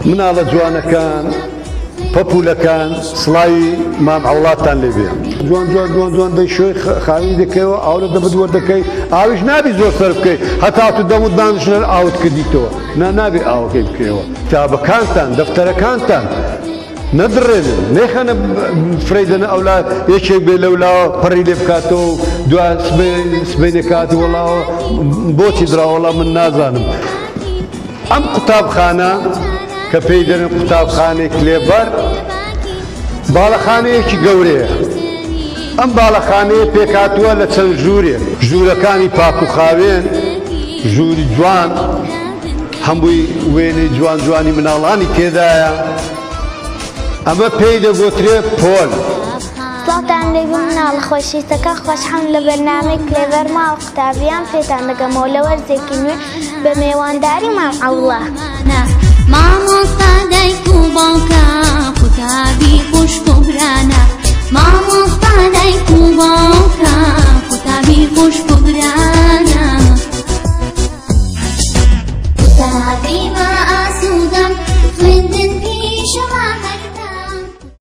مناڵە جوانەکان پەپولەکان سڵاوی مام عەوڵاتتان لێبێ جوان جوان جوان جوان دەی شوێی خاوی دەکەیەوە ئاورە دەبت وەردەکەی ئاویش نابی زۆر سەر بکەی هەتا تو دەم و دانشنەر ئاوت کردیتەوە نابێ ئاوەکەی بکەیەوە کتابەکانتان دەفتەرەکانتان نەدڕێنن نێخەنە فرەیدەنە ئەولا یەکێک بێ لەولاوە پەڕی لێ بکاتەوە و دوای سبەی نەکاتی وەڵاوە بۆچی دراوەڵا من نازانم ئەم قوتابخانە کە پێی دەرن قوتابخانەی کلێبەر باڵەخانەیەکی گەورەیە ئەم باڵەخانەیە پێکاتووە لە چەند ژوورێک ژوورەکانی پاک و خاوێن ژووری جوان هەمووی وێنەی جوان جوانی مناڵانی تێدایە ئەمە پێی دەگوترێ پۆل سڵاتان لێبی مناڵە خۆشیستەکە خۆشحەم لە بەرنامەی کلێڤەر ماڵ قوتابیان پێتان دەگەمەوە لە وەرزێکی نوێ بە میێوانداری مام عەوڵا مامۆستا دایک و باوکە قوتابی خوشک و برانە مامۆستا دایک و باوکە قوتابی خوشک و برانە قوتابی